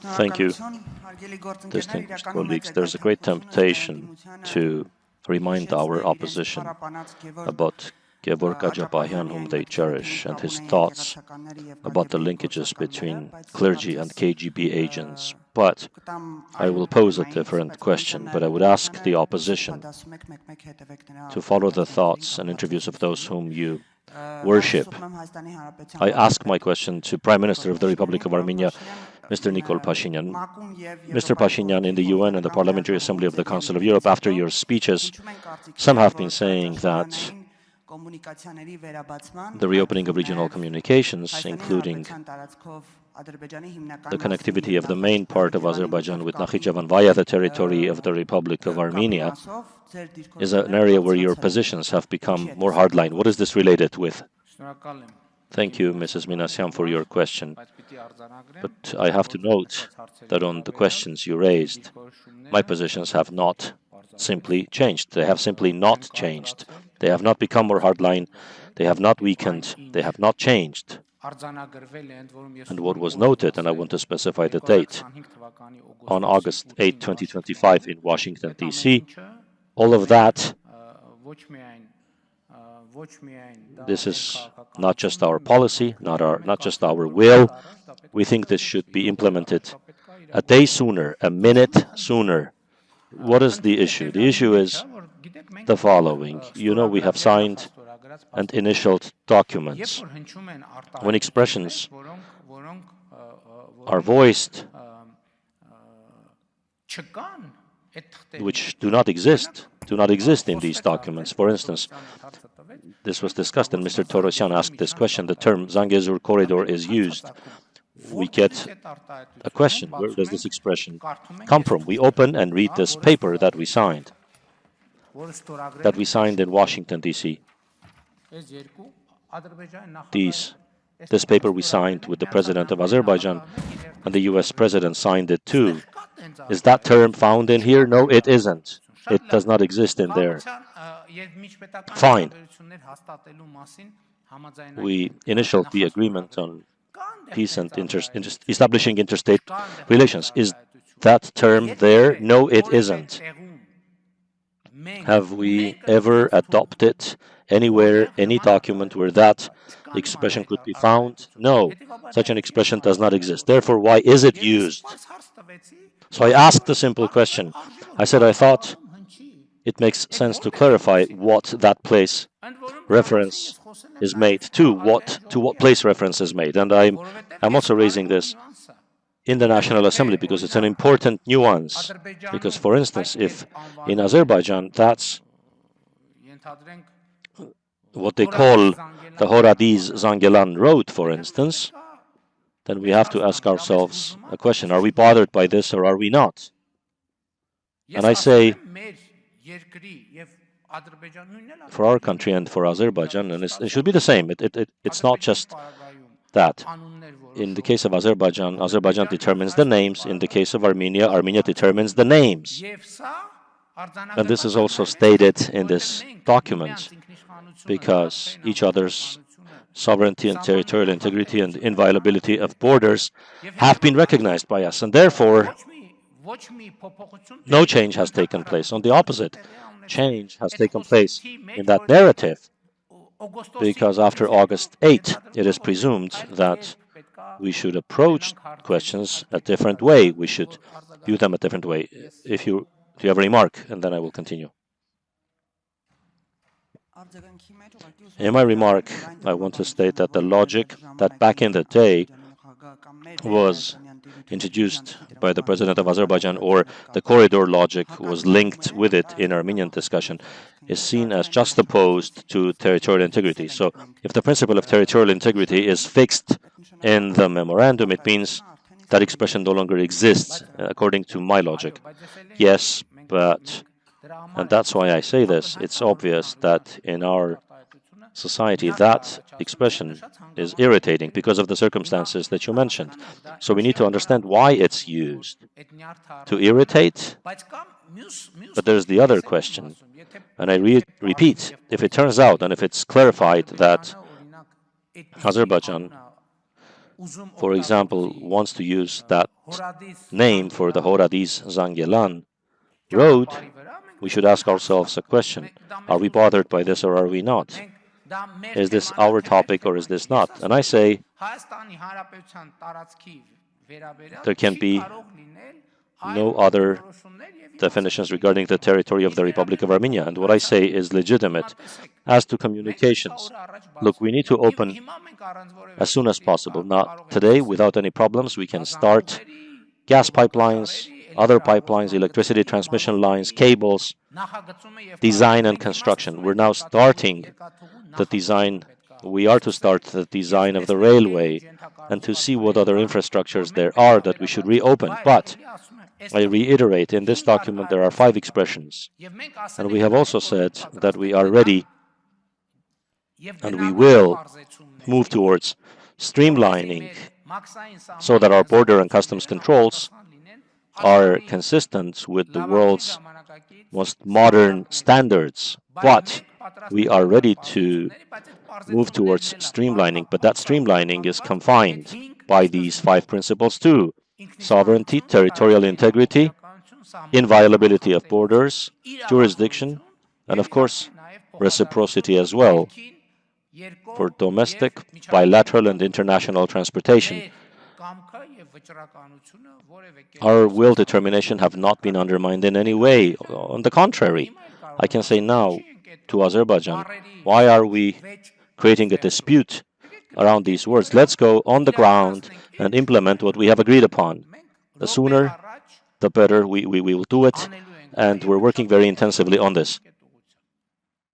Thank you, distinguished colleagues. There's a great temptation to remind our opposition about Gevorg Ajapahian, whom they cherish, and his thoughts about the linkages between clergy and KGB agents. But I will pose a different question, but I would ask the opposition to follow the thoughts and interviews of those whom you worship. I ask my question to Prime Minister of the Republic of Armenia, Mr. Nikol Pashinyan. Mr. Pashinyan, in the UN and the Parliamentary Assembly of the Council of Europe, after your speeches, some have been saying that the reopening of regional communications, including the connectivity of the main part of Azerbaijan with Nakhichevan via the territory of the Republic of Armenia, is an area where your positions have become more hardline. What is this related with? Thank you, Mrs. Minasyan, for your question. But I have to note that on the questions you raised, my positions have not simply changed. They have simply not changed. They have not become more hardline. They have not weakened. They have not changed. And what was noted, and I want to specify the date, on August 8, 2025 in Washington, D.C., all of that, this is not just our policy, not just our will. We think this should be implemented a day sooner, a minute sooner. What is the issue? The issue is the following. You know, we have signed and initialed documents. When expressions are voiced which do not exist in these documents. For instance, this was discussed and Mr. Torosyan asked this question. The term Zangezur corridor is used. We get a question, where does this expression come from? We open and read this paper that we signed in Washington, D.C. This paper we signed with the President of Azerbaijan, and the U.S. President signed it too. Is that term found in here? No, it isn't. It does not exist in there. Fine. We initialed the agreement on peace and establishing interstate relations. Is that term there? No, it isn't. Have we ever adopted anywhere, any document where that expression could be found? No, such an expression does not exist. Therefore, why is it used? So I asked a simple question. I said I thought it makes sense to clarify what that place reference is made to what place reference is made. And I'm also raising this in the National Assembly because it's an important nuance. Because, for instance, if in Azerbaijan that's what they call the Horadiz-Zangelan Road, for instance, then we have to ask ourselves a question. Are we bothered by this or are we not? And I say, for our country and for Azerbaijan, and it should be the same. It's not just that. In the case of Azerbaijan, Azerbaijan determines the names. In the case of Armenia, Armenia determines the names. And this is also stated in this document, because each other's sovereignty and territorial integrity and inviolability of borders have been recognized by us. And therefore, no change has taken place. On the opposite, change has taken place in that narrative, because after August 8, it is presumed that we should approach questions a different way. We should view them a different way. If you have a remark, and then I will continue. In my remark, I want to state that the logic that back in the day was introduced by the President of Azerbaijan, or the corridor logic was linked with it in Armenian discussion, is seen as juxtaposed to territorial integrity. So if the principle of territorial integrity is fixed in the memorandum, it means that expression no longer exists, according to my logic. Yes, but, and that's why I say this, it's obvious that in our society that expression is irritating because of the circumstances that you mentioned. So we need to understand why it's used. To irritate? But there's the other question. And I repeat, if it turns out and if it's clarified that Azerbaijan, for example, wants to use that name for the Horadiz-Zangelan road, we should ask ourselves a question. Are we bothered by this or are we not? Is this our topic or is this not? And I say there can be no other definitions regarding the territory of the Republic of Armenia. And what I say is legitimate. As to communications, look, we need to open as soon as possible. Now, today, without any problems, we can start gas pipelines, other pipelines, electricity transmission lines, cables, design and construction. We're now starting the design. We are to start the design of the railway and to see what other infrastructures there are that we should reopen. But I reiterate, in this document there are 5 expressions. And we have also said that we are ready and we will move towards streamlining so that our border and customs controls are consistent with the world's most modern standards. But we are ready to move towards streamlining, but that streamlining is confined by these 5 principles too: sovereignty, territorial integrity, inviolability of borders, jurisdiction, and of course, reciprocity as well for domestic, bilateral, and international transportation. Our will, determination have not been undermined in any way. On the contrary, I can say now to Azerbaijan, why are we creating a dispute around these words? Let's go on the ground and implement what we have agreed upon. The sooner, the better we will do it, and we're working very intensively on this.